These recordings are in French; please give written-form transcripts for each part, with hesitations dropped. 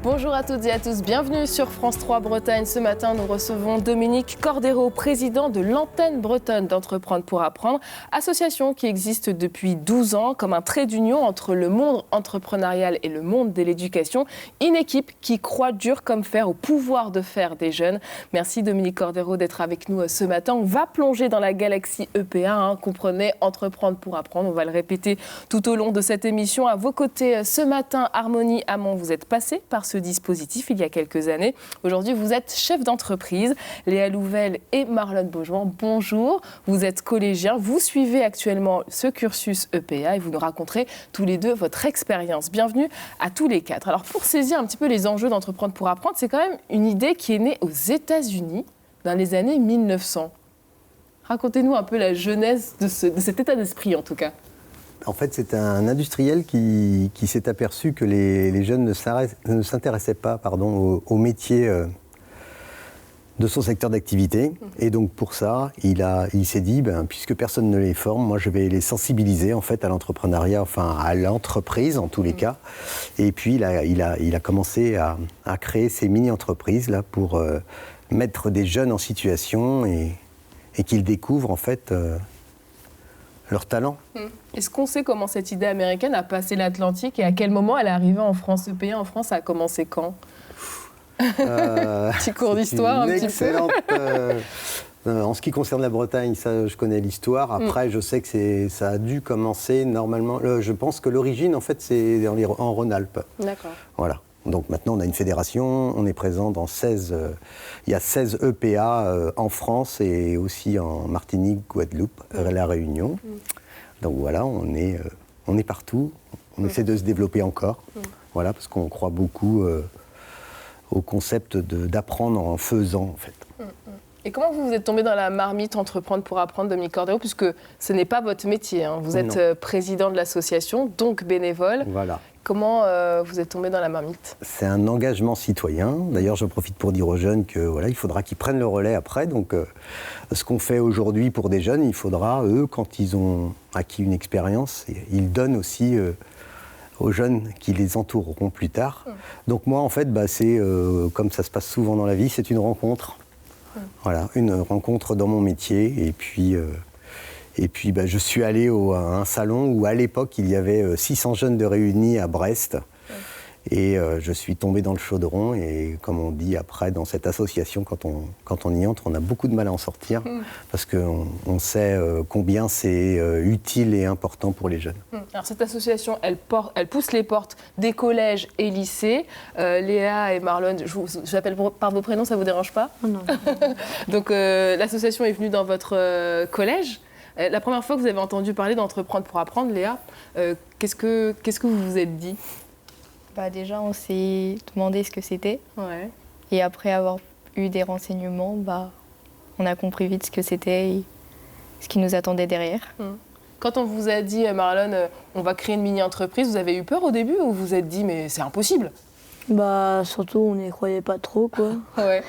Bonjour à toutes et à tous, bienvenue sur France 3 Bretagne. Ce matin, nous recevons Dominique Cordero, président de l'antenne bretonne d'Entreprendre pour apprendre, association qui existe depuis 12 ans comme un trait d'union entre le monde entrepreneurial et le monde de l'éducation. Une équipe qui croit dur comme fer au pouvoir de faire des jeunes. Merci Dominique Cordero d'être avec nous ce matin. On va plonger dans la galaxie EPA, comprenez Entreprendre pour apprendre. On va le répéter tout au long de cette émission. À vos côtés ce matin, Harmonie Hamon, vous êtes passée par ce dispositif il y a quelques années. Aujourd'hui, vous êtes chef d'entreprise. Léa Louvel et Marlon Beaujoin, bonjour. Vous êtes collégiens, vous suivez actuellement ce cursus EPA et vous nous raconterez tous les deux votre expérience. Bienvenue à tous les quatre. Alors, pour saisir un petit peu les enjeux d'Entreprendre pour apprendre, c'est quand même une idée qui est née aux États-Unis dans les années 1900. Racontez-nous un peu la genèse de cet état d'esprit, en tout cas. En fait, c'est un industriel qui s'est aperçu que les jeunes ne s'intéressaient pas au métier de son secteur d'activité. Et donc, pour ça, il s'est dit, puisque personne ne les forme, moi, je vais les sensibiliser en fait, à l'entrepreneuriat, enfin à l'entreprise en tous les cas. Et puis, il a commencé à créer ces mini-entreprises là, pour mettre des jeunes en situation et qu'ils découvrent en fait leur talent. Est-ce qu'on sait comment cette idée américaine a passé l'Atlantique et à quel moment elle est arrivée en France? EPA en France, ça a commencé quand? Petit cours d'histoire un petit peu. En ce qui concerne la Bretagne, ça, je connais l'histoire. Après, je sais que ça a dû commencer normalement. Je pense que l'origine, en fait, c'est en Rhône-Alpes. D'accord. Voilà. Donc maintenant, on a une fédération, on est présent dans 16... il y a 16 EPA en France et aussi en Martinique, Guadeloupe, La Réunion. Donc voilà, on est partout. On essaie de se développer encore. Voilà, parce qu'on croit beaucoup au concept d'apprendre en faisant, en fait. Et comment vous êtes tombé dans la marmite Entreprendre pour apprendre, Dominique Cordero, puisque ce n'est pas votre métier, hein. Vous êtes président de l'association, donc bénévole. Voilà. Comment vous êtes tombé dans la marmite? C'est un engagement citoyen. D'ailleurs, je profite pour dire aux jeunes que voilà, il faudra qu'ils prennent le relais après. Donc, ce qu'on fait aujourd'hui pour des jeunes, il faudra, eux, quand ils ont acquis une expérience, ils donnent aussi aux jeunes qui les entoureront plus tard. Donc moi, en fait, c'est comme ça se passe souvent dans la vie, c'est une rencontre. Voilà, une rencontre dans mon métier. Et puis, je suis allé à un salon où, à l'époque, il y avait 600 jeunes de réunis à Brest. Et je suis tombé dans le chaudron. Et comme on dit après, dans cette association, quand on y entre, on a beaucoup de mal à en sortir. Parce qu'on sait combien c'est utile et important pour les jeunes. Alors, cette association, elle pousse les portes des collèges et lycées. Léa et Marlon, je vous appelle par vos prénoms, ça ne vous dérange pas? Non. Donc, l'association est venue dans votre collège. La première fois que vous avez entendu parler d'Entreprendre pour apprendre, Léa, qu'est-ce que vous vous êtes dit? Déjà, on s'est demandé ce que c'était. Ouais. Et après avoir eu des renseignements, on a compris vite ce que c'était et ce qui nous attendait derrière. Quand on vous a dit, Marlon, on va créer une mini-entreprise, vous avez eu peur au début ou vous vous êtes dit, mais c'est impossible? Surtout, on n'y croyait pas trop, quoi. Ouais.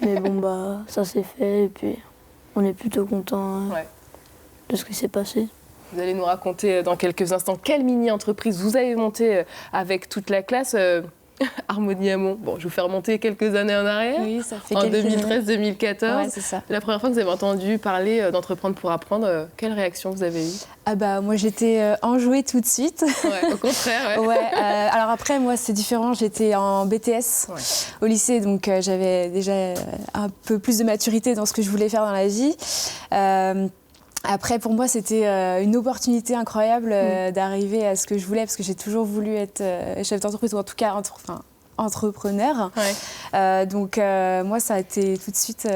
Mais bon, ça s'est fait et puis on est plutôt content de ce qui s'est passé. Vous allez nous raconter dans quelques instants quelle mini-entreprise vous avez montée avec toute la classe. Harmonie Hamon. Bon, je vous fais remonter quelques années en arrière. Oui, ça fait en quelques 2013-2014. Ouais, c'est ça. La première fois que vous avez entendu parler d'Entreprendre pour apprendre, quelle réaction vous avez eue? Moi, j'étais enjouée tout de suite. Ouais, au contraire. Alors après, moi, c'est différent. J'étais en BTS au lycée, donc j'avais déjà un peu plus de maturité dans ce que je voulais faire dans la vie. Après, pour moi, c'était une opportunité incroyable d'arriver à ce que je voulais, parce que j'ai toujours voulu être chef d'entreprise, ou en tout cas entrepreneur. Donc, moi, ça a été tout de suite...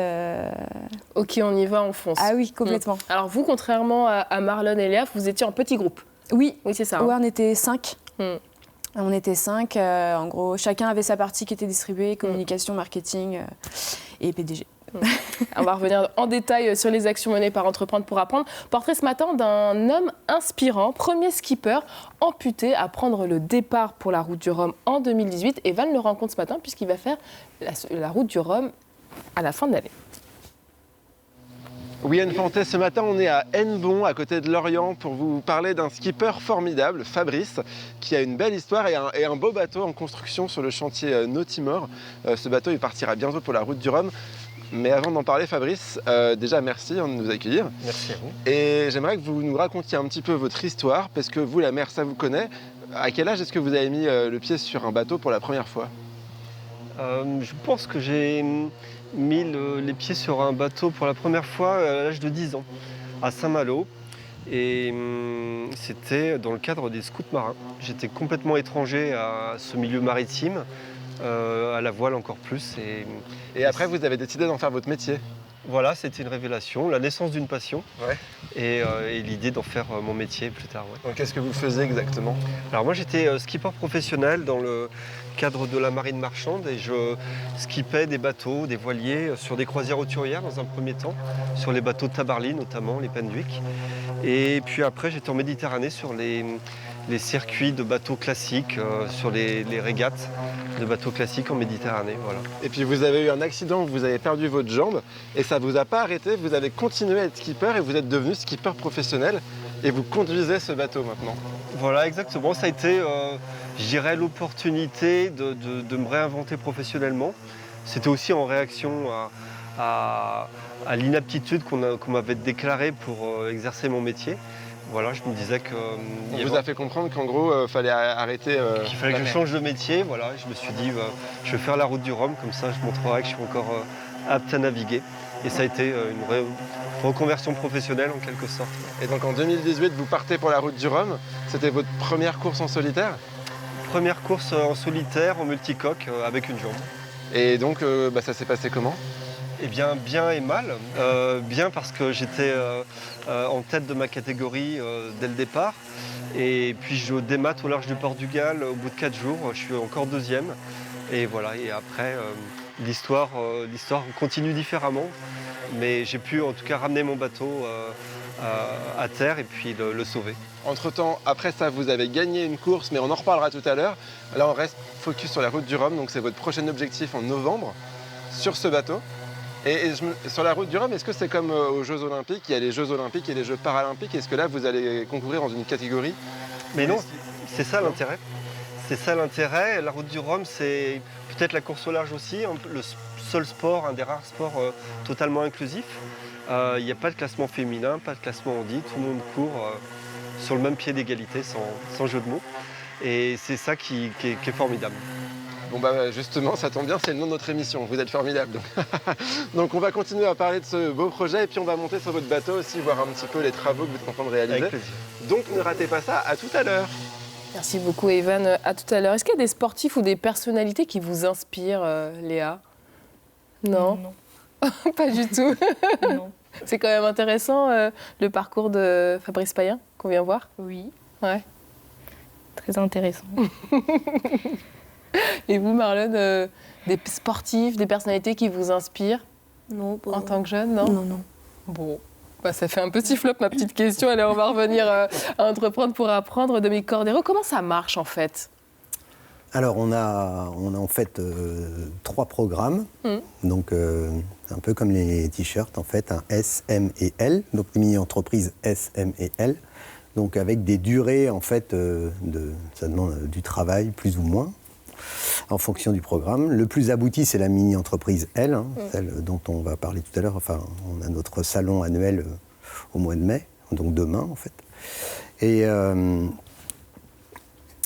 Ok, on y va, on fonce. Ah oui, complètement. Alors vous, contrairement à Marlon et Léa, vous étiez en petit groupe. Oui, c'est ça. Ouais, on était 5. On était 5. En gros, chacun avait sa partie qui était distribuée, communication, marketing et PDG. On va revenir en détail sur les actions menées par Entreprendre pour apprendre. Portrait ce matin d'un homme inspirant, premier skipper amputé à prendre le départ pour la route du Rhum en 2018. Et Van le rencontre ce matin puisqu'il va faire la route du Rhum à la fin de l'année. Oui, Anne Fantet, ce matin on est à Hennebont, à côté de Lorient, pour vous parler d'un skipper formidable, Fabrice, qui a une belle histoire et un beau bateau en construction sur le chantier Nautimor. Ce bateau il partira bientôt pour la route du Rhum. Mais avant d'en parler, Fabrice, déjà merci de nous accueillir. Merci à vous. Et j'aimerais que vous nous racontiez un petit peu votre histoire, parce que vous, la mer, ça vous connaît. À quel âge est-ce que vous avez mis le pied sur un bateau pour la première fois ? Je pense que j'ai mis les pieds sur un bateau pour la première fois à l'âge de 10 ans, à Saint-Malo. Et c'était dans le cadre des scouts marins. J'étais complètement étranger à ce milieu maritime, à la voile encore plus. Et après, vous avez décidé d'en faire votre métier ? Voilà, c'était une révélation, la naissance d'une passion, ouais. et l'idée d'en faire mon métier plus tard. Ouais. Donc, qu'est-ce que vous faisiez exactement ? Alors moi j'étais skipper professionnel dans le cadre de la marine marchande et je skippais des bateaux, des voiliers sur des croisières hauturières dans un premier temps, sur les bateaux de Tabarly notamment, les Penduic. Et puis après j'étais en Méditerranée sur les circuits de bateaux classiques, sur les régates de bateaux classiques en Méditerranée. Voilà. Et puis vous avez eu un accident, vous avez perdu votre jambe et ça ne vous a pas arrêté, vous avez continué à être skipper et vous êtes devenu skipper professionnel et vous conduisez ce bateau maintenant. Voilà, exactement. Ça a été, je dirais, l'opportunité de me réinventer professionnellement. C'était aussi en réaction à l'inaptitude qu'on m'avait déclarée pour exercer mon métier. Voilà, je me disais que... On vous a fait comprendre qu'en gros, il fallait arrêter... qu'il fallait que je change de métier, voilà. Je me suis dit, je vais faire la route du Rhum, comme ça je montrerai que je suis encore apte à naviguer. Et ça a été une reconversion professionnelle en quelque sorte. Et donc en 2018, vous partez pour la route du Rhum. C'était votre première course en solitaire ? Première course en solitaire, en multicoque, avec une jambe. Et donc, ça s'est passé comment ? Eh bien, bien et mal. Bien parce que j'étais en tête de ma catégorie dès le départ. Et puis je démate au large du Portugal au bout de 4 jours. Je suis encore deuxième. Et voilà. Et après, l'histoire continue différemment. Mais j'ai pu en tout cas ramener mon bateau à terre et puis le sauver. Entre-temps, après ça, vous avez gagné une course, mais on en reparlera tout à l'heure. Là, on reste focus sur la route du Rhum. Donc c'est votre prochain objectif en novembre sur ce bateau. Et sur la route du Rhum, est-ce que c'est comme aux Jeux Olympiques ? Il y a les Jeux Olympiques et les Jeux Paralympiques. Est-ce que là, vous allez concourir dans une catégorie ? Mais non, c'est ça l'intérêt. C'est ça l'intérêt. La route du Rhum, c'est peut-être la course au large aussi, le seul sport, un des rares sports totalement inclusif. Il n'y a pas de classement féminin, pas de classement handi. Tout le monde court sur le même pied d'égalité, sans jeu de mots. Et c'est ça qui est formidable. Bon justement, ça tombe bien, c'est le nom de notre émission, vous êtes formidable. Donc on va continuer à parler de ce beau projet et puis on va monter sur votre bateau aussi, voir un petit peu les travaux que vous êtes en train de réaliser. Avec plaisir. Donc ne ratez pas ça, à tout à l'heure. Merci beaucoup Evan, à tout à l'heure. Est-ce qu'il y a des sportifs ou des personnalités qui vous inspirent, Léa ? Non. Pas du tout. Non. C'est quand même intéressant le parcours de Fabrice Payen qu'on vient voir. Oui. Ouais. Très intéressant. Et vous, Marlon, des sportifs, des personnalités qui vous inspirent Non, pas en tant que jeune, non ? Non. Bon, ça fait un petit flop, ma petite question. Allez, on va revenir à Entreprendre pour apprendre. Dominique Cordero, comment ça marche en fait ? Alors, on a en fait 3 programmes. Donc, un peu comme les t-shirts, en fait, un S, M et L. Donc, des mini-entreprises S, M et L. Donc, avec des durées, en fait, ça demande du travail, plus ou moins, en fonction du programme. Le plus abouti, c'est la mini-entreprise L, celle dont on va parler tout à l'heure. Enfin, on a notre salon annuel au mois de mai, donc demain, en fait. Et...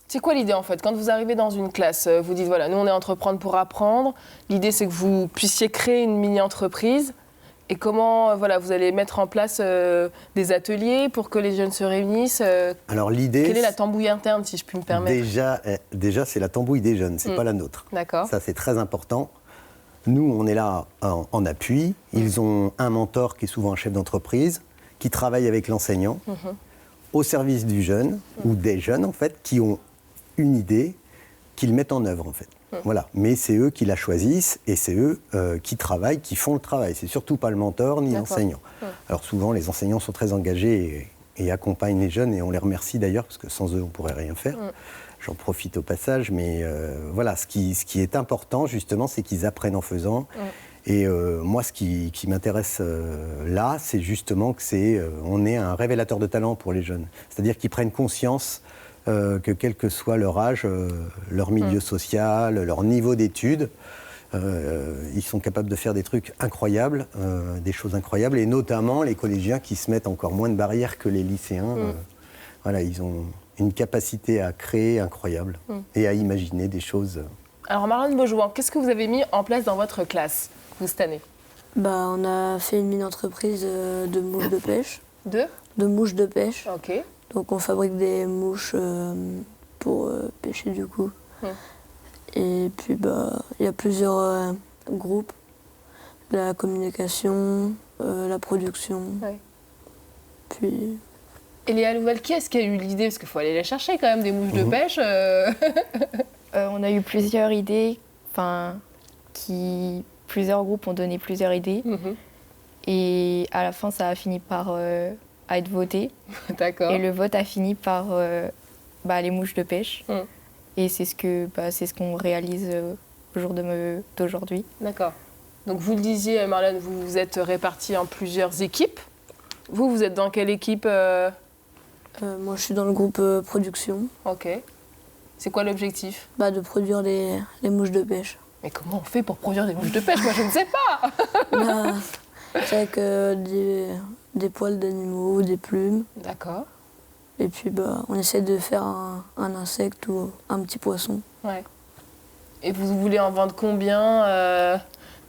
c'est quoi l'idée en fait ? Quand vous arrivez dans une classe, vous dites voilà, nous on est Entreprendre pour apprendre. L'idée c'est que vous puissiez créer une mini-entreprise. Et comment vous allez mettre en place des ateliers pour que les jeunes se réunissent Alors l'idée... Quelle est la tambouille interne, si je puis me permettre ? Déjà c'est la tambouille des jeunes, c'est pas la nôtre. D'accord. Ça, c'est très important. Nous, on est là en appui. Ils ont un mentor qui est souvent un chef d'entreprise, qui travaille avec l'enseignant, au service du jeune, ou des jeunes, en fait, qui ont une idée, qu'ils mettent en œuvre, en fait. Voilà. Mais c'est eux qui la choisissent et c'est eux qui travaillent, qui font le travail. C'est surtout pas le mentor ni l'enseignant. Alors souvent, les enseignants sont très engagés et accompagnent les jeunes et on les remercie d'ailleurs parce que sans eux, on pourrait rien faire. J'en profite au passage, mais voilà, ce qui est important justement, c'est qu'ils apprennent en faisant. Et moi, ce qui m'intéresse là, c'est justement que on est un révélateur de talent pour les jeunes. C'est-à-dire qu'ils prennent conscience que quel que soit leur âge, leur milieu social, leur niveau d'études, ils sont capables de faire des trucs incroyables, des choses incroyables, et notamment les collégiens qui se mettent encore moins de barrières que les lycéens. Voilà, ils ont une capacité à créer incroyable et à imaginer des choses. Alors Marlène Beaujouan, qu'est-ce que vous avez mis en place dans votre classe, vous, cette année? On a fait une mini-entreprise de mouches de pêche. De mouches de pêche. Ok. Donc on fabrique des mouches pour pêcher du coup. Et puis il y a plusieurs groupes. La communication, la production. Puis... Et Léa Louvel, qui est-ce qui a eu l'idée? Parce qu'il faut aller les chercher quand même, des mouches de pêche. On a eu plusieurs idées, plusieurs groupes ont donné plusieurs idées. Et à la fin, ça a fini par à être voté. D'accord. Et le vote a fini par les mouches de pêche. Et c'est ce qu'on réalise au jour d'aujourd'hui. D'accord. Donc vous le disiez, Marlène, vous vous êtes répartis en plusieurs équipes. Vous êtes dans quelle équipe? Moi, je suis dans le groupe production. Ok. C'est quoi l'objectif? De produire les mouches de pêche. Mais comment on fait pour produire des mouches de pêche? Moi, je ne sais pas. Avec des poils d'animaux, des plumes. D'accord. Et puis, on essaie de faire un insecte ou un petit poisson. Ouais. Et vous voulez en vendre combien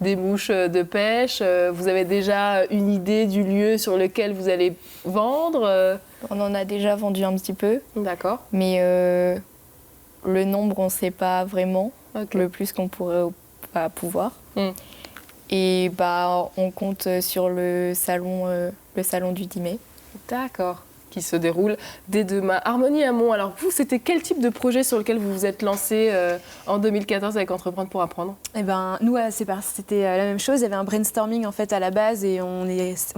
des mouches de pêche? Vous avez déjà une idée du lieu sur lequel vous allez vendre? On en a déjà vendu un petit peu. D'accord. Mais le nombre, on ne sait pas vraiment. Okay. Le plus qu'on pourrait pouvoir. Et on compte sur le salon du 10 mai. D'accord. Qui se déroule dès demain. Harmonie Hamon, alors vous, c'était quel type de projet sur lequel vous vous êtes lancé en 2014 avec Entreprendre pour apprendre? Nous, c'était la même chose. Il y avait un brainstorming en fait à la base et on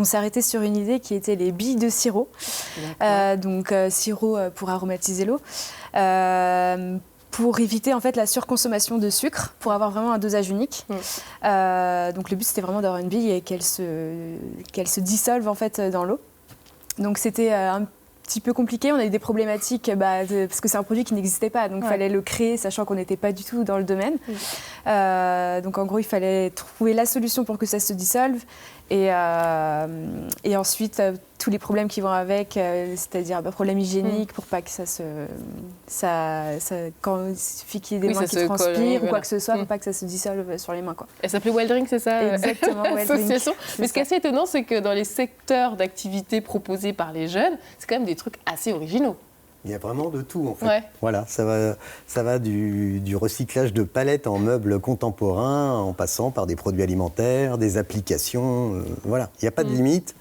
s'est arrêté sur une idée qui était les billes de sirop. Sirop pour aromatiser l'eau. Pour éviter en fait la surconsommation de sucre, pour avoir vraiment un dosage unique. Donc le but c'était vraiment d'avoir une bille et qu'elle se dissolve en fait dans l'eau. Donc c'était un petit peu compliqué, on a eu des problématiques parce que c'est un produit qui n'existait pas, donc il fallait le créer sachant qu'on n'était pas du tout dans le domaine. Donc en gros il fallait trouver la solution pour que ça se dissolve et ensuite tous les problèmes qui vont avec, c'est-à-dire problèmes hygiéniques pour pas que quand il suffit qu'il y ait des mains qui transpirent ou quoi que ce soit, pour pas que ça se dissolve sur les mains. Elle s'appelait Wildrink, c'est ça? Exactement, Wildrink. Mais ce qui est assez étonnant, c'est que dans les secteurs d'activité proposés par les jeunes, c'est quand même des trucs assez originaux. Il y a vraiment de tout en fait. Voilà, ça va du recyclage de palettes en meubles contemporains en passant par des produits alimentaires, des applications. Voilà, il n'y a pas de limite.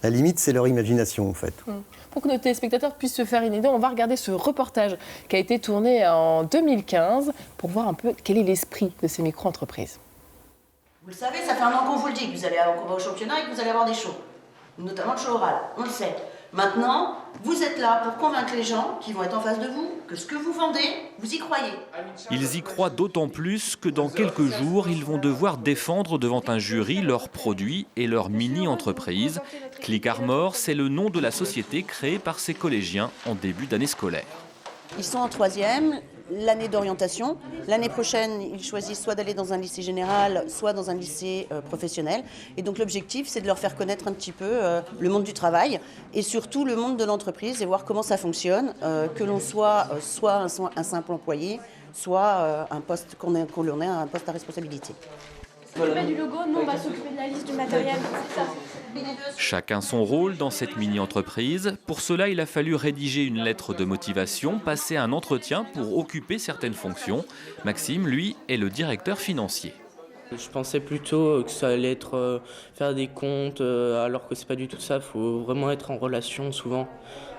La limite, c'est leur imagination en fait. Pour que nos téléspectateurs puissent se faire une idée, on va regarder ce reportage qui a été tourné en 2015 pour voir un peu quel est l'esprit de ces micro-entreprises. Vous le savez, ça fait un an qu'on vous le dit, qu'on va au championnat et que vous allez avoir des shows. Notamment le show oral, on le sait. Maintenant, vous êtes là pour convaincre les gens qui vont être en face de vous que ce que vous vendez, vous y croyez. Ils y croient d'autant plus que dans quelques jours, ils vont devoir défendre devant un jury leurs produits et leur mini-entreprise. Click Armor, c'est le nom de la société créée par ces collégiens en début d'année scolaire. Ils sont en 3e, l'année d'orientation. L'année prochaine, ils choisissent soit d'aller dans un lycée général, soit dans un lycée professionnel. Et donc l'objectif, c'est de leur faire connaître un petit peu le monde du travail et surtout le monde de l'entreprise et voir comment ça fonctionne, que l'on soit un simple employé, soit un poste qu'on ait un poste à responsabilité. S'occuper du logo, nous on va s'occuper de la liste du matériel, c'est ça. Chacun son rôle dans cette mini-entreprise. Pour cela, il a fallu rédiger une lettre de motivation, passer un entretien pour occuper certaines fonctions. Maxime, lui, est le directeur financier. Je pensais plutôt que ça allait être faire des comptes, alors que c'est pas du tout ça. Il faut vraiment être en relation souvent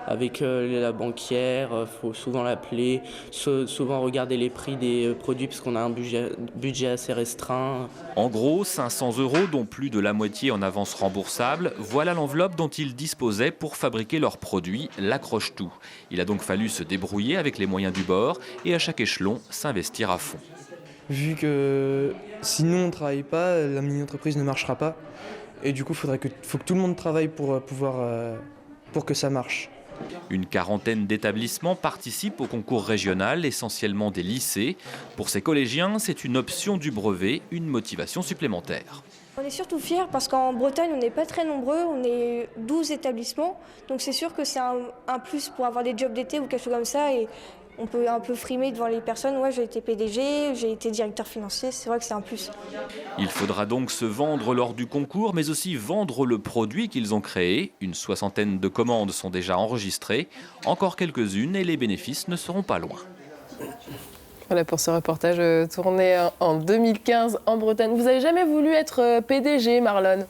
avec la banquière, faut souvent l'appeler, souvent regarder les prix des produits parce qu'on a un budget assez restreint. En gros, 500 €, dont plus de la moitié en avance remboursable, voilà l'enveloppe dont ils disposaient pour fabriquer leurs produits, l'accroche-tout. Il a donc fallu se débrouiller avec les moyens du bord et à chaque échelon, s'investir à fond. Vu que si nous on ne travaille pas, la mini-entreprise ne marchera pas. Et du coup, faut que tout le monde travaille pour que ça marche. Une quarantaine d'établissements participent au concours régional, essentiellement des lycées. Pour ces collégiens, c'est une option du brevet, une motivation supplémentaire. On est surtout fiers parce qu'en Bretagne, on n'est pas très nombreux, on est 12 établissements. Donc c'est sûr que c'est un plus pour avoir des jobs d'été ou quelque chose comme ça. Et on peut un peu frimer devant les personnes. Ouais, j'ai été PDG, j'ai été directeur financier, c'est vrai que c'est un plus. Il faudra donc se vendre lors du concours, mais aussi vendre le produit qu'ils ont créé. Une 60aine de commandes sont déjà enregistrées. Encore quelques-unes et les bénéfices ne seront pas loin. Voilà pour ce reportage tourné en 2015 en Bretagne. Vous n'avez jamais voulu être PDG, Marlon?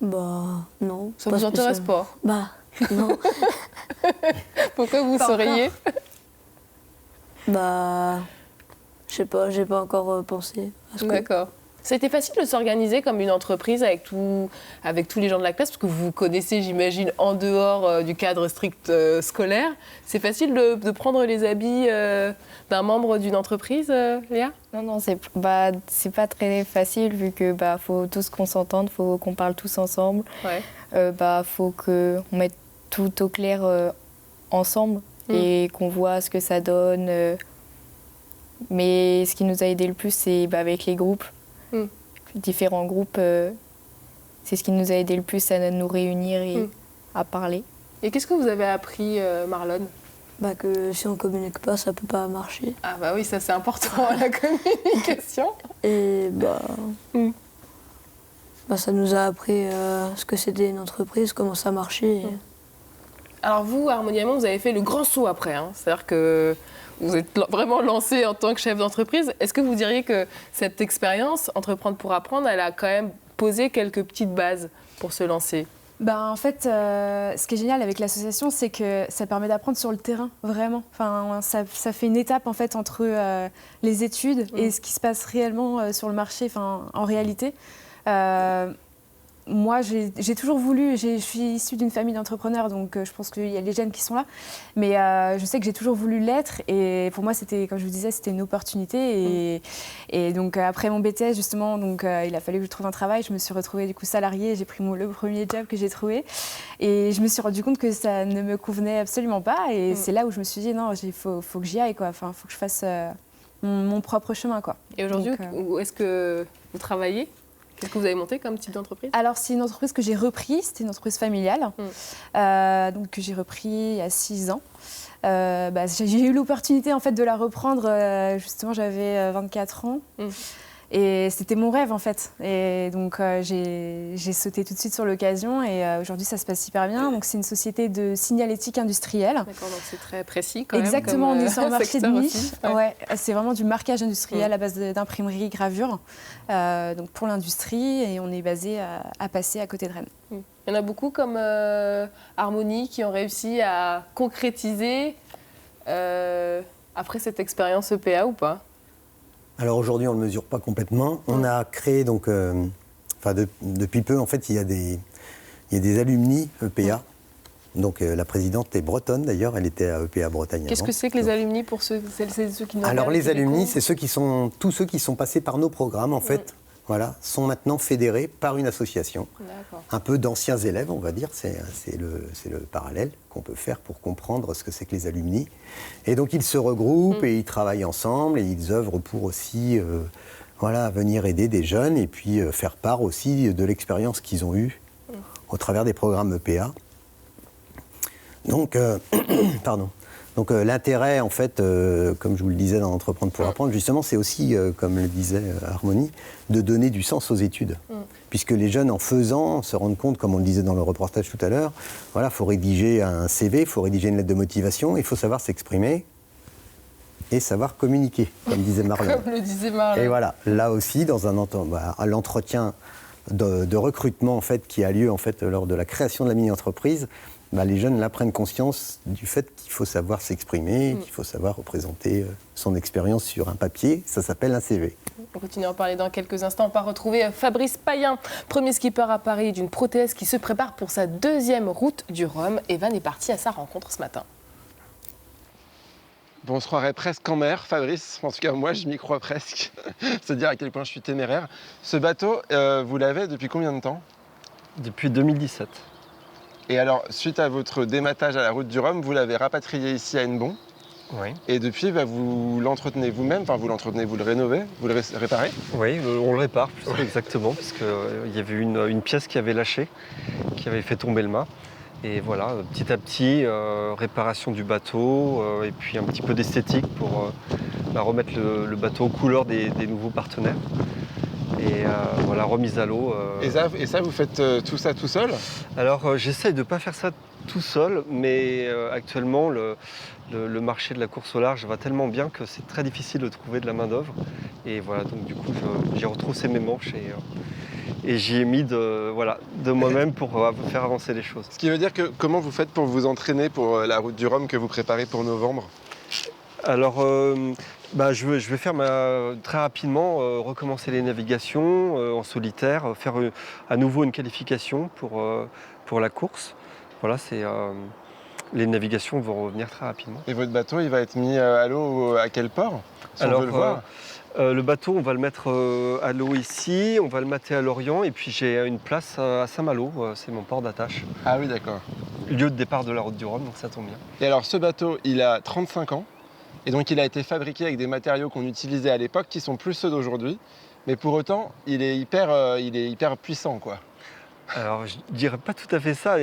Bah non. Ça vous intéresse pas? Bah non. Pourquoi vous seriez? Bah, je sais pas, j'ai pas encore pensé à ce que... D'accord. Ça a été facile de s'organiser comme une entreprise avec tous les gens de la classe, parce que vous vous connaissez, j'imagine, en dehors du cadre strict scolaire. C'est facile de prendre les habits d'un membre d'une entreprise, Léa? Non, c'est pas très facile vu que faut tous qu'on s'entende, faut qu'on parle tous ensemble. Ouais. Faut qu'on mette tout au clair ensemble. Et qu'on voit ce que ça donne. Mais ce qui nous a aidé le plus, c'est avec les groupes. Différents groupes, c'est ce qui nous a aidé le plus à nous réunir et à parler. Et qu'est-ce que vous avez appris, Marlon? Que si on communique pas, ça peut pas marcher. Ah bah oui, ça c'est important, la communication. Et ça nous a appris ce que c'était une entreprise, comment ça marchait. Alors vous, Harmonialement, vous avez fait le grand saut après. C'est-à-dire que vous êtes vraiment lancé en tant que chef d'entreprise. Est-ce que vous diriez que cette expérience, Entreprendre pour apprendre, elle a quand même posé quelques petites bases pour se lancer? En fait, ce qui est génial avec l'association, c'est que ça permet d'apprendre sur le terrain, vraiment. Enfin, ça fait une étape en fait entre les études et ce qui se passe réellement sur le marché, en réalité. Moi, j'ai toujours voulu, je suis issue d'une famille d'entrepreneurs, donc je pense qu'il y a les gènes qui sont là, mais je sais que j'ai toujours voulu l'être, et pour moi, c'était, comme je vous disais, c'était une opportunité, et donc après mon BTS, justement, donc, il a fallu que je trouve un travail, je me suis retrouvée du coup salariée, j'ai pris le premier job que j'ai trouvé, et je me suis rendu compte que ça ne me convenait absolument pas, et c'est là où je me suis dit, non, il faut que j'y aille, quoi. Enfin, faut que je fasse mon propre chemin, quoi. Et aujourd'hui, où est-ce que vous travaillez? Qu'est-ce que vous avez monté comme type d'entreprise? Alors, c'est une entreprise que j'ai reprise, c'était une entreprise familiale, donc que j'ai repris il y a 6 ans. J'ai eu l'opportunité en fait de la reprendre, justement j'avais 24 ans. Et c'était mon rêve en fait. Et donc j'ai sauté tout de suite sur l'occasion et aujourd'hui ça se passe hyper bien. Donc c'est une société de signalétique industrielle. D'accord, donc c'est très précis quand même. Exactement, on est sur un marché de niche. Ouais. C'est vraiment du marquage industriel à base d'imprimerie, gravure. Donc pour l'industrie et on est basé à Passé à côté de Rennes. Il y en a beaucoup comme Harmonie qui ont réussi à concrétiser après cette expérience EPA ou pas? Alors aujourd'hui, on ne le mesure pas complètement. On a créé donc, depuis peu, en fait, il y a des alumni EPA. Donc la présidente est bretonne d'ailleurs, elle était à EPA Bretagne. Qu'est-ce que c'est que les alumni pour ceux qui n'ont pas? Alors les alumni, c'est tous ceux qui sont passés par nos programmes en fait. Voilà, sont maintenant fédérés par une association. Un peu d'anciens élèves, on va dire, c'est le parallèle qu'on peut faire pour comprendre ce que c'est que les alumni. Et donc ils se regroupent et ils travaillent ensemble et ils œuvrent pour aussi venir aider des jeunes et puis faire part aussi de l'expérience qu'ils ont eue au travers des programmes EPA. Donc, Donc l'intérêt, en fait, comme je vous le disais dans Entreprendre pour apprendre, justement, c'est aussi, comme le disait Harmonie, de donner du sens aux études. Puisque les jeunes, en faisant, se rendent compte, comme on le disait dans le reportage tout à l'heure, il faut rédiger un CV, il faut rédiger une lettre de motivation, il faut savoir s'exprimer et savoir communiquer, comme disait Marlon. Comme le disait Marlon. Et voilà, là aussi, dans l'entretien de recrutement en fait, qui a lieu en fait, lors de la création de la mini-entreprise, les jeunes là prennent conscience du fait qu'il faut savoir s'exprimer, qu'il faut savoir représenter son expérience sur un papier. Ça s'appelle un CV. On continue à en parler dans quelques instants. On va retrouver Fabrice Payen, premier skipper à Paris d'une prothèse qui se prépare pour sa 2e route du Rhum. Evan est parti à sa rencontre ce matin. Bon, on se croirait presque en mer, Fabrice. En tout cas, moi, je m'y crois presque. C'est dire à quel point je suis téméraire. Ce bateau, vous l'avez depuis combien de temps? Depuis 2017. Et alors, suite à votre dématage à la route du Rhum, vous l'avez rapatrié ici à Hennebont. Oui. Et depuis, vous l'entretenez vous-même, enfin vous l'entretenez, vous le rénovez, vous le réparez? Oui, on le répare, exactement, parce qu'il y avait une pièce qui avait lâché, qui avait fait tomber le mât. Et voilà, petit à petit, réparation du bateau, et puis un petit peu d'esthétique pour remettre le bateau aux couleurs des nouveaux partenaires. Et voilà, remise à l'eau. Et ça, vous faites tout ça tout seul? Alors, j'essaye de ne pas faire ça tout seul, mais actuellement, le marché de la course au large va tellement bien que c'est très difficile de trouver de la main-d'œuvre. Et voilà, donc du coup, j'ai retroussé mes manches et j'y ai mis de moi-même pour faire avancer les choses. Ce qui veut dire que comment vous faites pour vous entraîner pour la route du Rhum que vous préparez pour novembre? Alors, je vais faire très rapidement recommencer les navigations en solitaire, faire à nouveau une qualification pour la course. Voilà, les navigations vont revenir très rapidement. Et votre bateau, il va être mis à l'eau à quel port, si on veut le voir? Le bateau, on va le mettre à l'eau ici, on va le mater à Lorient, et puis j'ai une place à Saint-Malo, c'est mon port d'attache. Ah oui, d'accord. Lieu de départ de la route du Rhum, donc ça tombe bien. Et alors, ce bateau, il a 35 ans, et donc il a été fabriqué avec des matériaux qu'on utilisait à l'époque, qui sont plus ceux d'aujourd'hui, mais pour autant, il est hyper puissant, quoi. Alors, je ne dirais pas tout à fait ça.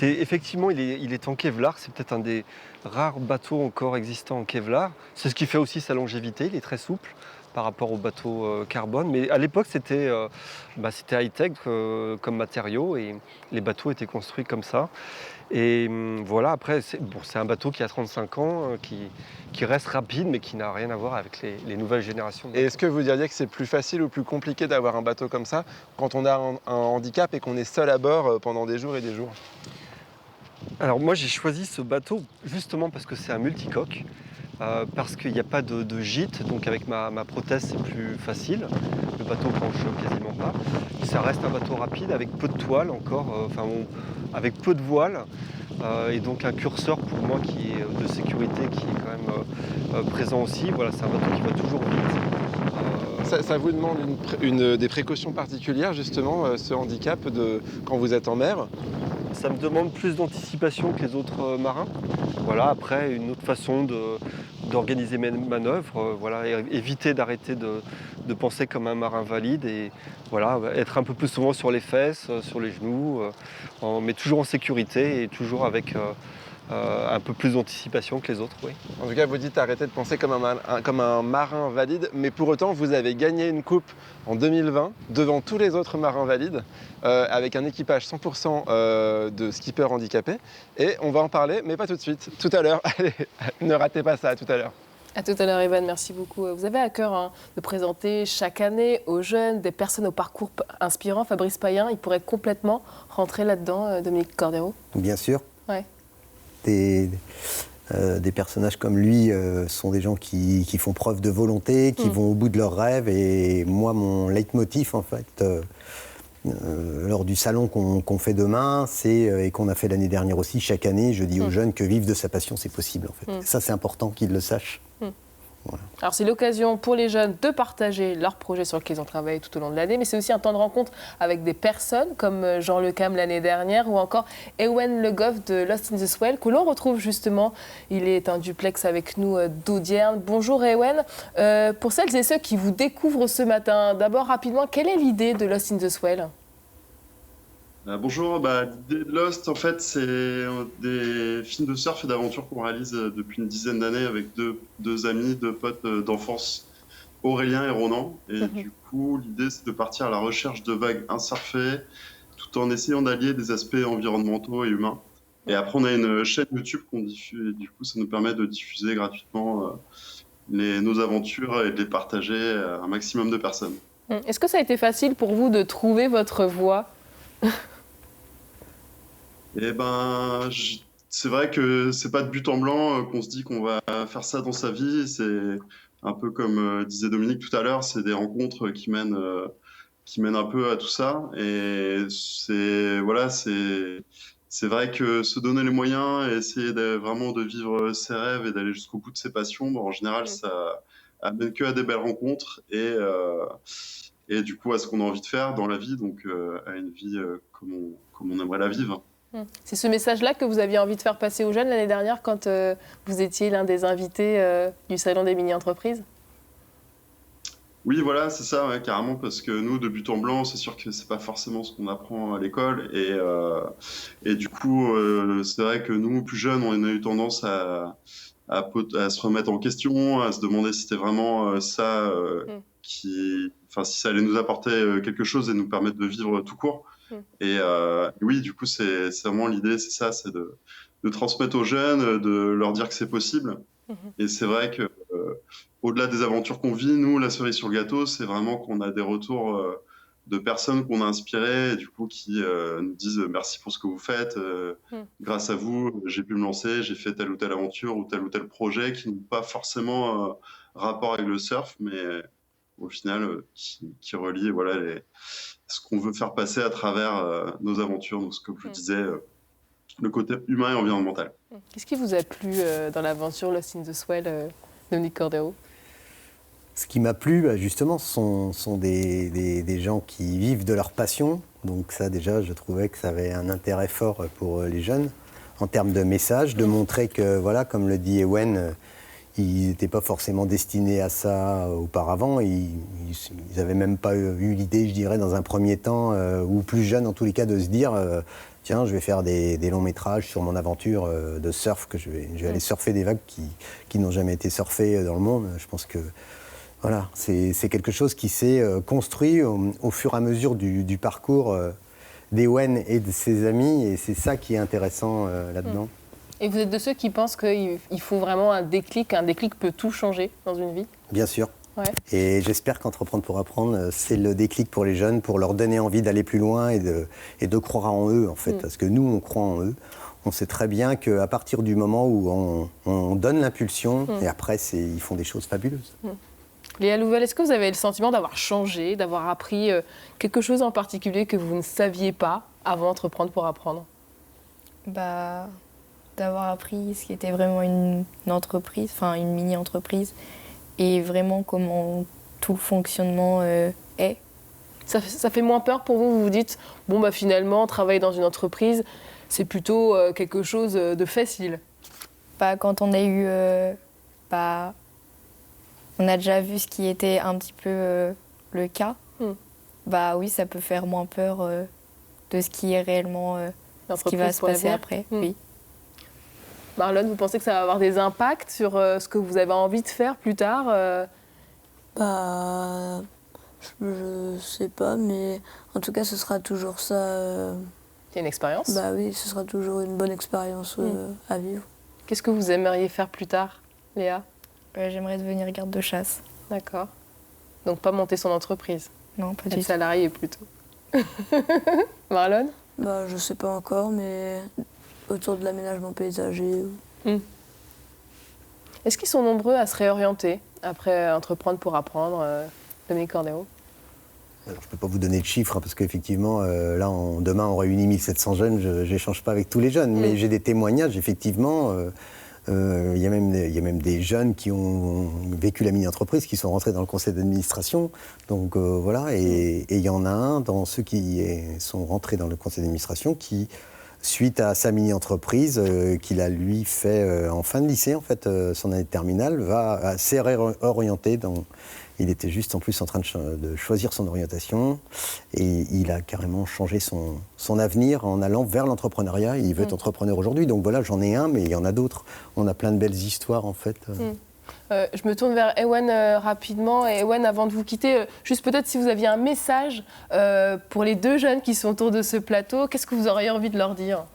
Effectivement, il est en Kevlar. C'est peut-être un des rares bateaux encore existants en Kevlar. C'est ce qui fait aussi sa longévité. Il est très souple par rapport aux bateaux carbone. Mais à l'époque, c'était high-tech comme matériau et les bateaux étaient construits comme ça. Et voilà, après, c'est un bateau qui a 35 ans, qui reste rapide, mais qui n'a rien à voir avec les nouvelles générations. Et est-ce que vous diriez que c'est plus facile ou plus compliqué d'avoir un bateau comme ça quand on a un handicap et qu'on est seul à bord pendant des jours et des jours? Alors moi, j'ai choisi ce bateau justement parce que c'est un multicoque, parce qu'il n'y a pas de gîte, donc avec ma prothèse, c'est plus facile. Le bateau penche quasiment pas. Ça reste un bateau rapide avec peu de toile encore, avec peu de voile. Et donc un curseur pour moi qui est de sécurité qui est quand même présent aussi. Voilà, c'est un bateau qui va toujours vite. Ça vous demande des précautions particulières justement, ce handicap quand vous êtes en mer? Ça me demande plus d'anticipation que les autres marins. Voilà, après une autre façon d'organiser mes manœuvres, éviter d'arrêter de penser comme un marin valide et voilà, être un peu plus souvent sur les fesses, sur les genoux, mais toujours en sécurité et toujours avec un peu plus d'anticipation que les autres, oui. En tout cas, vous dites arrêtez de penser comme un marin valide, mais pour autant, vous avez gagné une coupe en 2020 devant tous les autres marins valides, avec un équipage 100% de skippers handicapés. Et on va en parler, mais pas tout de suite, tout à l'heure. Allez, ne ratez pas ça, à tout à l'heure. À tout à l'heure, Evan, merci beaucoup. Vous avez à cœur de présenter chaque année aux jeunes des personnes au parcours inspirant. Fabrice Payen, il pourrait complètement rentrer là-dedans, Dominique Cordero? Bien sûr. Ouais. Des personnages comme lui sont des gens qui font preuve de volonté, qui vont au bout de leurs rêves. Et moi, mon leitmotiv, en fait, lors du salon qu'on fait demain, et qu'on a fait l'année dernière aussi, chaque année, je dis aux jeunes que vivre de sa passion, c'est possible, en fait. Ça, c'est important qu'ils le sachent. Voilà. Alors c'est l'occasion pour les jeunes de partager leurs projets sur lesquels ils ont travaillé tout au long de l'année, mais c'est aussi un temps de rencontre avec des personnes comme Jean Le Cam l'année dernière ou encore Ewen Le Goff de Lost in the Swell que l'on retrouve justement. Il est un duplex avec nous d'Audierne. Bonjour Ewen. Pour celles et ceux qui vous découvrent ce matin, d'abord rapidement, quelle est l'idée de Lost in the Swell ? Bonjour, l'idée de Lost, en fait, c'est des films de surf et d'aventure qu'on réalise depuis une dizaine d'années avec deux amis, deux potes d'enfance, Aurélien et Ronan. Et du coup, l'idée, c'est de partir à la recherche de vagues insurfées, tout en essayant d'allier des aspects environnementaux et humains. Et après, on a une chaîne YouTube qu'on diffuse, et du coup, ça nous permet de diffuser gratuitement nos aventures et de les partager à un maximum de personnes. Est-ce que ça a été facile pour vous de trouver votre voie ? Et ben, c'est vrai que c'est pas de but en blanc qu'on se dit qu'on va faire ça dans sa vie. C'est un peu comme disait Dominique tout à l'heure, c'est des rencontres qui mènent un peu à tout ça. Et c'est vrai que se donner les moyens et essayer vraiment de vivre ses rêves et d'aller jusqu'au bout de ses passions, bon, en général, ça amène que à des belles rencontres et du coup à ce qu'on a envie de faire dans la vie, donc à une vie comme on aimerait la vivre. C'est ce message-là que vous aviez envie de faire passer aux jeunes l'année dernière quand vous étiez l'un des invités du Salon des mini-entreprises? Oui, voilà, c'est ça, ouais, carrément, parce que nous, de but en blanc, c'est sûr que c'est pas forcément ce qu'on apprend à l'école, et du coup, c'est vrai que nous, plus jeunes, on a eu tendance à se remettre en question, à se demander si c'était vraiment enfin, si ça allait nous apporter quelque chose et nous permettre de vivre tout court. Et oui, du coup, c'est vraiment l'idée, c'est ça, c'est de transmettre aux jeunes, de leur dire que c'est possible. Et c'est vrai que au-delà des aventures qu'on vit, nous, la cerise sur le gâteau, c'est vraiment qu'on a des retours de personnes qu'on a inspirées, et du coup, qui nous disent merci pour ce que vous faites. Grâce à vous, j'ai pu me lancer, j'ai fait telle ou telle aventure ou tel projet qui n'ont pas forcément rapport avec le surf, mais au final, qui relie voilà, ce qu'on veut faire passer à travers nos aventures. Donc, ce que je disais, le côté humain et environnemental. Qu'est-ce qui vous a plu dans l'aventure Lost in the Swell, Dominique Cordero? Ce qui m'a plu, justement, sont des gens qui vivent de leur passion. Donc ça, déjà, je trouvais que ça avait un intérêt fort pour les jeunes, en termes de message, de montrer que, voilà, comme le dit Ewen, ils n'étaient pas forcément destinés à ça auparavant. Ils n'avaient même pas eu l'idée, je dirais, dans un premier temps, ou plus jeune en tous les cas, de se dire tiens, je vais faire des longs métrages sur mon aventure de surf, que je vais aller surfer des vagues qui n'ont jamais été surfées dans le monde. Je pense que voilà, c'est quelque chose qui s'est construit au fur et à mesure du parcours d'Ewen et de ses amis, et c'est ça qui est intéressant là-dedans. Et vous êtes de ceux qui pensent qu'il faut vraiment un déclic peut tout changer dans une vie? Bien sûr. Ouais. Et j'espère qu'Entreprendre pour apprendre, c'est le déclic pour les jeunes, pour leur donner envie d'aller plus loin et de croire en eux, en fait. Parce que nous, on croit en eux. On sait très bien qu'à partir du moment où on donne l'impulsion, et après, ils font des choses fabuleuses. Léa Louvel, est-ce que vous avez le sentiment d'avoir changé, d'avoir appris quelque chose en particulier que vous ne saviez pas avant Entreprendre pour apprendre? D'avoir appris ce qui était vraiment une entreprise, enfin une mini-entreprise, et vraiment comment tout le fonctionnement est. Ça fait moins peur pour vous? Vous vous dites, bon, finalement, travailler dans une entreprise, c'est plutôt quelque chose de facile? Quand on a eu... on a déjà vu ce qui était un petit peu le cas. Oui, ça peut faire moins peur de ce qui est réellement ce qui va se passer après. Oui. Marlon, vous pensez que ça va avoir des impacts sur ce que vous avez envie de faire plus tard? Je sais pas, mais en tout cas, ce sera toujours ça. C'est une expérience? Oui, ce sera toujours une bonne expérience à vivre. Qu'est-ce que vous aimeriez faire plus tard, Léa? J'aimerais devenir garde de chasse. D'accord. Donc pas monter son entreprise? Non, pas du tout. Être salarié plutôt. Marlon? Je sais pas encore, mais autour de l'aménagement paysager. Est-ce qu'ils sont nombreux à se réorienter après Entreprendre pour apprendre, Dominique Cordero? Alors, je ne peux pas vous donner de chiffres, parce qu'effectivement, là, demain, on réunit 1700 jeunes, je n'échange pas avec tous les jeunes, mais j'ai des témoignages, effectivement. Il y a même des jeunes qui ont vécu la mini-entreprise, qui sont rentrés dans le conseil d'administration. Donc voilà, et il y en a un dans ceux qui sont rentrés dans le conseil d'administration qui, suite à sa mini-entreprise qu'il a lui fait en fin de lycée, en fait, son année de terminale, s'est réorienté dans... Il était juste en plus en train de choisir son orientation, et il a carrément changé son avenir en allant vers l'entrepreneuriat. Il veut être entrepreneur aujourd'hui. Donc voilà, j'en ai un, mais il y en a d'autres. On a plein de belles histoires en fait. Je me tourne vers Ewen rapidement. Et Ewen, avant de vous quitter, juste peut-être si vous aviez un message pour les deux jeunes qui sont autour de ce plateau, qu'est-ce que vous auriez envie de leur dire?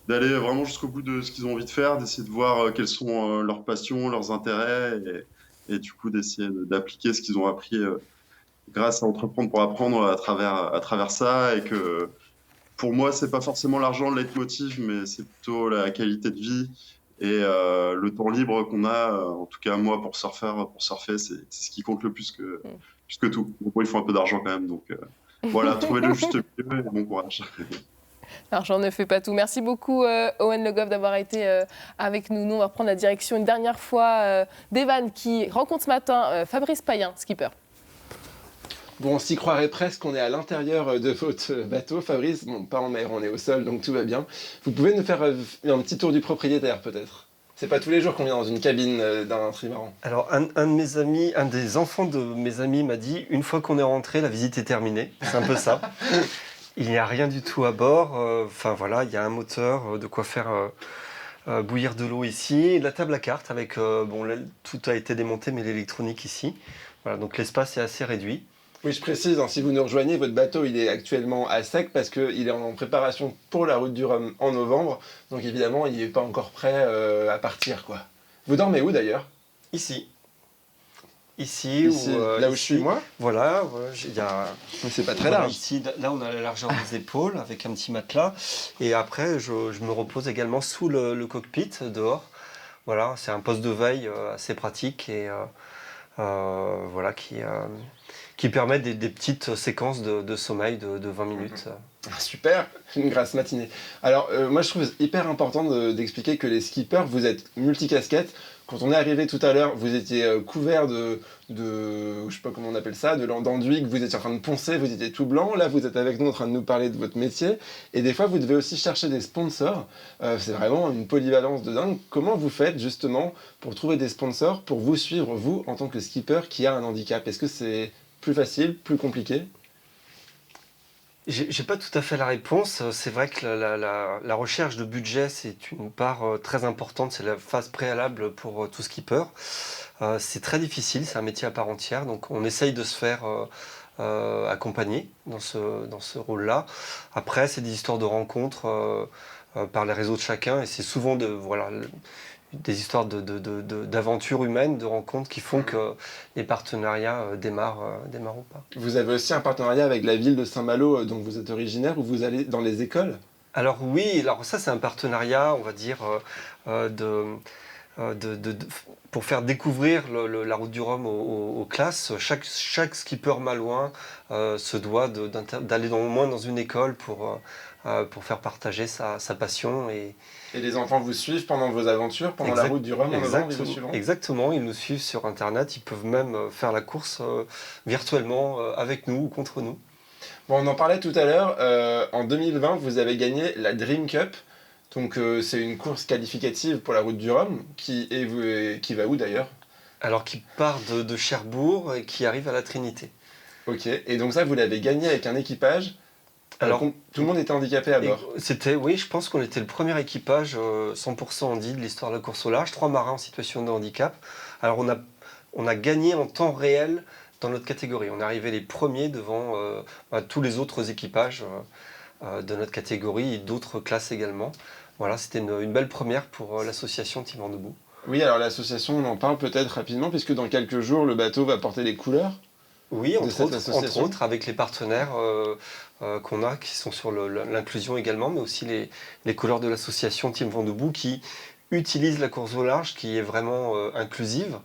D'aller vraiment jusqu'au bout de ce qu'ils ont envie de faire, d'essayer de voir quelles sont leurs passions, leurs intérêts, et du coup d'essayer d'appliquer ce qu'ils ont appris grâce à Entreprendre pour apprendre à travers ça, et que pour moi, c'est pas forcément l'argent le leitmotiv, mais c'est plutôt la qualité de vie et le temps libre qu'on a. En tout cas, moi, pour surfer, c'est ce qui compte le plus que tout. Donc, il faut un peu d'argent quand même. Donc, voilà, trouvez le juste milieu et bon courage. L'argent ne fait pas tout. Merci beaucoup, Owen Le Goff, d'avoir été avec nous. Nous, on va reprendre la direction une dernière fois d'Evan, qui rencontre ce matin Fabrice Payen, skipper. Bon, on s'y croirait presque, on est à l'intérieur de votre bateau, Fabrice. Bon, pas en mer, on est au sol, donc tout va bien. Vous pouvez nous faire un petit tour du propriétaire, peut-être? C'est pas tous les jours qu'on vient dans une cabine d'un trimaran. Alors, un de mes amis, un des enfants de mes amis m'a dit, une fois qu'on est rentré, la visite est terminée. C'est un peu ça. Il n'y a rien du tout à bord. Enfin, voilà, il y a un moteur, de quoi faire bouillir de l'eau ici. Et la table à cartes avec, bon, là, tout a été démonté, mais l'électronique ici. Voilà, donc l'espace est assez réduit. Oui, je précise, hein, si vous nous rejoignez, votre bateau il est actuellement à sec parce qu'il est en préparation pour la route du Rhum en novembre. Donc évidemment, il n'est pas encore prêt à partir, quoi. Vous dormez où d'ailleurs? Ici. Ici là où je suis moi. Voilà, il y a... Mais c'est pas très large. Ici, là, on a la largeur des épaules avec un petit matelas. Et après, je me repose également sous le cockpit, dehors. Voilà, c'est un poste de veille assez pratique et voilà, qui permet des petites séquences de sommeil de 20 minutes. Super, une grasse matinée. Alors, moi, je trouve hyper important d'expliquer que les skippers, vous êtes multicasquettes. Quand on est arrivé tout à l'heure, vous étiez couvert de je sais pas comment on appelle ça, d'enduit, que vous étiez en train de poncer, vous étiez tout blanc. Là, vous êtes avec nous en train de nous parler de votre métier. Et des fois, vous devez aussi chercher des sponsors. C'est vraiment une polyvalence de dingue. Comment vous faites, justement, pour trouver des sponsors, pour vous suivre, vous, en tant que skipper qui a un handicap? Est-ce que c'est plus facile, plus compliqué? J'ai pas tout à fait la réponse. C'est vrai que la recherche de budget, c'est une part très importante. C'est la phase préalable pour tout skipper. C'est très difficile, c'est un métier à part entière. Donc on essaye de se faire accompagner dans ce rôle-là. Après, c'est des histoires de rencontres par les réseaux de chacun. Et c'est souvent des histoires d'aventures humaines, de rencontres qui font que les partenariats démarrent ou pas. Vous avez aussi un partenariat avec la ville de Saint-Malo, dont vous êtes originaire, où vous allez dans les écoles? Alors oui, alors ça c'est un partenariat, on va dire, pour faire découvrir la route du Rhum aux classes. Chaque skipper malouin se doit d'aller au moins dans une école pour faire partager sa passion. Et les enfants vous suivent pendant vos aventures, pendant la route du Rhum en novembre, ils vous suivent? Exactement, ils nous suivent sur Internet, ils peuvent même faire la course virtuellement avec nous ou contre nous. Bon, on en parlait tout à l'heure, en 2020, vous avez gagné la Dream Cup. Donc c'est une course qualificative pour la route du Rhum, qui va où d'ailleurs? Alors qui part de Cherbourg et qui arrive à la Trinité. Ok, et donc ça vous l'avez gagné avec un équipage? Alors, tout le monde était handicapé à bord? Oui, je pense qu'on était le premier équipage 100% handi de l'histoire de la course au large, 3 marins en situation de handicap. Alors on a gagné en temps réel dans notre catégorie. On est arrivé les premiers devant tous les autres équipages de notre catégorie et d'autres classes également. Voilà, c'était une belle première pour l'association Team Vent Debout. Oui, alors l'association, on en parle peut-être rapidement, puisque dans quelques jours, le bateau va porter les couleurs. Oui, entre autres, avec les partenaires qu'on a, qui sont sur l'inclusion également, mais aussi les couleurs de l'association Team Vent Debout, qui utilisent la course au large, qui est vraiment inclusive,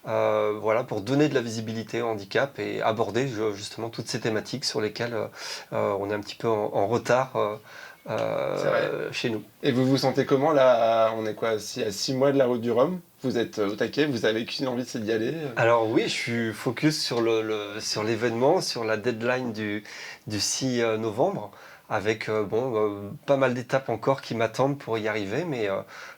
voilà, pour donner de la visibilité au handicap et aborder justement toutes ces thématiques sur lesquelles on est un petit peu en retard chez nous. Et vous vous sentez comment là? On est quoi, à 6 mois de la route du Rhum? Vous êtes au taquet, vous avez qu'une envie, c'est d'y aller? Alors oui, je suis focus sur l'événement, sur la deadline du 6 novembre, avec pas mal d'étapes encore qui m'attendent pour y arriver, mais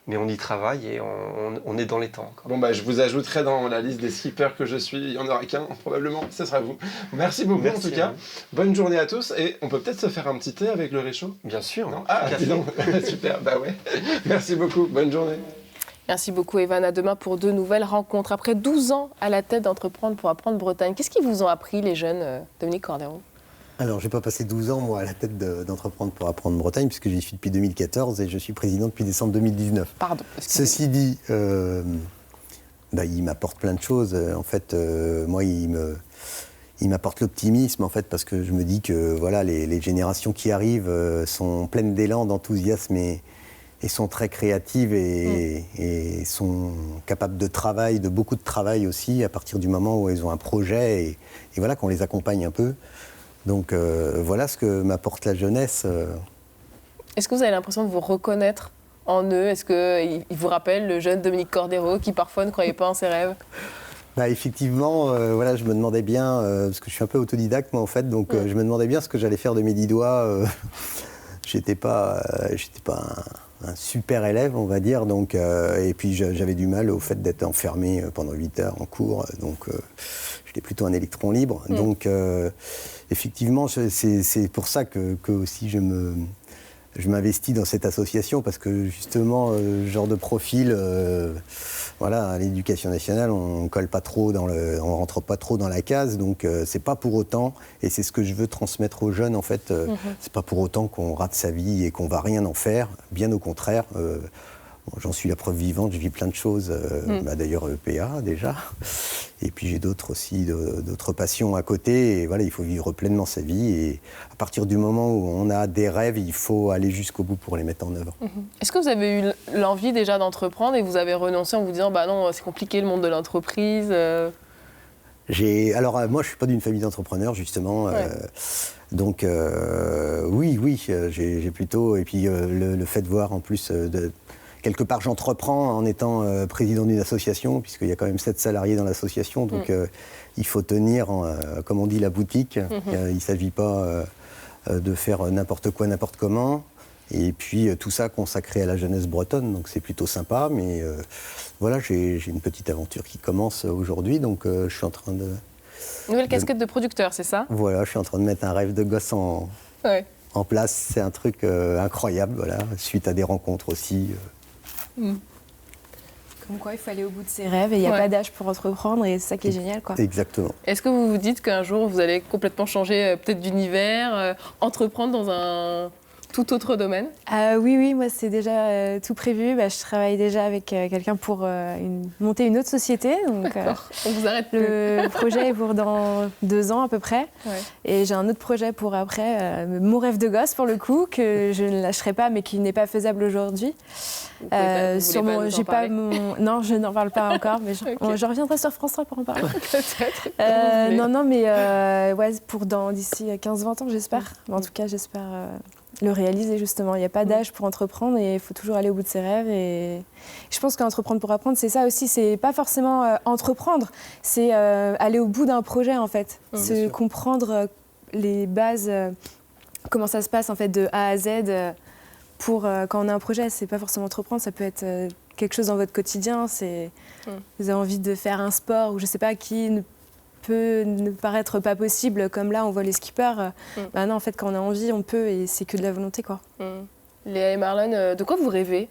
on y travaille et on est dans les temps encore. Bon je vous ajouterai dans la liste des skippers que je suis, il n'y en aura qu'un, probablement, ce sera vous. Merci beaucoup. Merci en tout cas, bonne journée à tous, et on peut peut-être se faire un petit thé avec le réchaud? Bien sûr. Non? Ah, dis donc, super, ouais. Merci beaucoup, bonne journée. Merci beaucoup Evan, à demain pour de nouvelles rencontres. Après 12 ans à la tête d'Entreprendre pour apprendre Bretagne, qu'est-ce qu'ils vous ont appris les jeunes, Dominique Cordero? Alors, je n'ai pas passé 12 ans, moi, à la tête d'Entreprendre pour apprendre Bretagne, puisque j'y suis depuis 2014 et je suis président depuis décembre 2019. Pardon. Ceci dit, il m'apporte plein de choses. En fait, moi, il il m'apporte l'optimisme en fait, parce que je me dis que voilà, les générations qui arrivent sont pleines d'élan, d'enthousiasme et sont très créatives et sont capables de travail, de beaucoup de travail aussi, à partir du moment où elles ont un projet et voilà, qu'on les accompagne un peu. Donc voilà ce que m'apporte la jeunesse. Est-ce que vous avez l'impression de vous reconnaître en eux? Est-ce qu'ils vous rappellent le jeune Dominique Cordero qui parfois ne croyait pas en ses rêves? Bah, effectivement, voilà, je me demandais bien, parce que je suis un peu autodidacte moi en fait, donc je me demandais bien ce que j'allais faire de mes 10 doigts. J'étais pas un super élève, on va dire, donc, et puis j'avais du mal au fait d'être enfermé pendant 8 heures en cours, donc j'étais plutôt un électron libre. Donc effectivement, c'est pour ça que aussi je m'investis dans cette association, parce que justement, ce genre de profil, voilà, à l'éducation nationale, on colle pas trop on rentre pas trop dans la case, donc c'est pas pour autant, et c'est ce que je veux transmettre aux jeunes en fait, c'est pas pour autant qu'on rate sa vie et qu'on va rien en faire, bien au contraire. J'en suis la preuve vivante, je vis plein de choses, d'ailleurs EPA déjà, et puis j'ai d'autres passions à côté, et voilà, il faut vivre pleinement sa vie, et à partir du moment où on a des rêves, il faut aller jusqu'au bout pour les mettre en œuvre. Est-ce que vous avez eu l'envie déjà d'entreprendre et vous avez renoncé en vous disant bah non, c'est compliqué le monde de l'entreprise Alors moi je suis pas d'une famille d'entrepreneurs justement, donc oui, j'ai plutôt, et puis le fait de voir en plus quelque part, j'entreprends en étant président d'une association, puisqu'il y a quand même 7 salariés dans l'association, donc il faut tenir, comme on dit, la boutique. Il ne s'agit pas de faire n'importe quoi, n'importe comment. Et puis tout ça consacré à la jeunesse bretonne, donc c'est plutôt sympa. Mais voilà, j'ai une petite aventure qui commence aujourd'hui, donc je suis en train de... Nouvelle casquette de producteur, c'est ça? Voilà, je suis en train de mettre un rêve de gosse en place. C'est un truc incroyable, voilà, suite à des rencontres aussi. Comme quoi, il faut aller au bout de ses rêves et il n'y a pas d'âge pour entreprendre et c'est ça qui est génial, quoi. Exactement. Est-ce que vous vous dites qu'un jour, vous allez complètement changer peut-être d'univers, entreprendre dans un tout autre domaine? Oui, moi c'est déjà tout prévu. Je travaille déjà avec quelqu'un pour monter une autre société. Donc, on vous arrête plus. Le projet est pour dans 2 ans à peu près. Et j'ai un autre projet pour après, mon rêve de gosse pour le coup, que je ne lâcherai pas mais qui n'est pas faisable aujourd'hui. Non, je n'en parle pas encore, mais je reviendrai sur France 3 pour en parler. Peut-être. Non, mais pour d'ici 15-20 ans, j'espère. En tout cas, j'espère le réaliser, justement. Il n'y a pas d'âge pour entreprendre et il faut toujours aller au bout de ses rêves. Et je pense qu'entreprendre pour apprendre, c'est ça aussi. C'est pas forcément entreprendre, c'est aller au bout d'un projet, en fait. C'est comprendre les bases, comment ça se passe, en fait, de A à Z. Quand on a un projet, c'est pas forcément entreprendre, ça peut être quelque chose dans votre quotidien. Vous avez envie de faire un sport ou je sais pas, qui peut ne paraître pas possible, comme là on voit les skippers. Non, en fait, quand on a envie, on peut et c'est que de la volonté, quoi. Léa et Marlon, de quoi vous rêvez?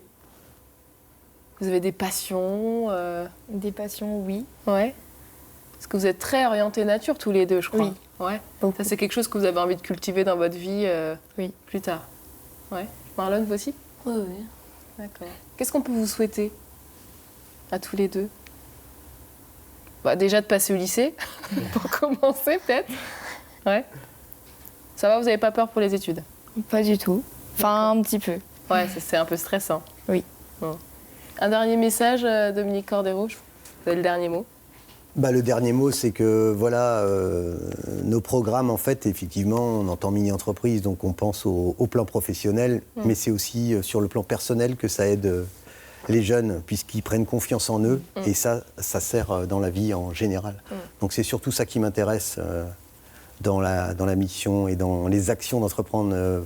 Vous avez des passions Des passions, oui. Ouais. Parce que vous êtes très orientés nature tous les deux, je crois. Oui. Ouais. Ça, c'est quelque chose que vous avez envie de cultiver dans votre vie plus tard. Ouais. Marlon, vous aussi? Oui. D'accord. Qu'est-ce qu'on peut vous souhaiter à tous les deux? Déjà de passer au lycée, pour commencer peut-être. Ouais. Ça va, vous n'avez pas peur pour les études? Pas du tout. Enfin, un petit peu. Ouais, c'est un peu stressant. Oui. Bon. Un dernier message, Dominique Cordero, vous avez le dernier mot? Le dernier mot, c'est que voilà, nos programmes, en fait, effectivement, on entend mini-entreprise, donc on pense au plan professionnel, mais c'est aussi sur le plan personnel que ça aide les jeunes, puisqu'ils prennent confiance en eux, et ça sert dans la vie en général. Donc c'est surtout ça qui m'intéresse dans la mission et dans les actions d'entreprendre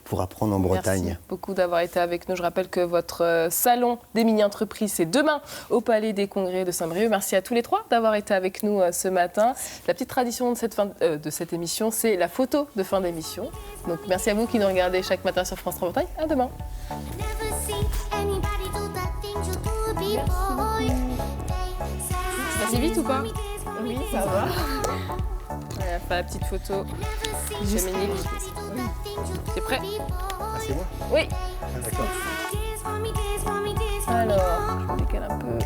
pour apprendre en Bretagne. Merci beaucoup d'avoir été avec nous. Je rappelle que votre salon des mini-entreprises, c'est demain au Palais des Congrès de Saint-Brieuc. Merci à tous les 3 d'avoir été avec nous ce matin. La petite tradition de cette émission, c'est la photo de fin d'émission. Donc merci à vous qui nous regardez chaque matin sur France 3 Bretagne. À demain. Ça passe vite ou pas? Oui, ça va. On va faire la petite photo. Dominique. T'es prêt? Ah, c'est moi? Oui. D'accord. Alors, je décale un peu.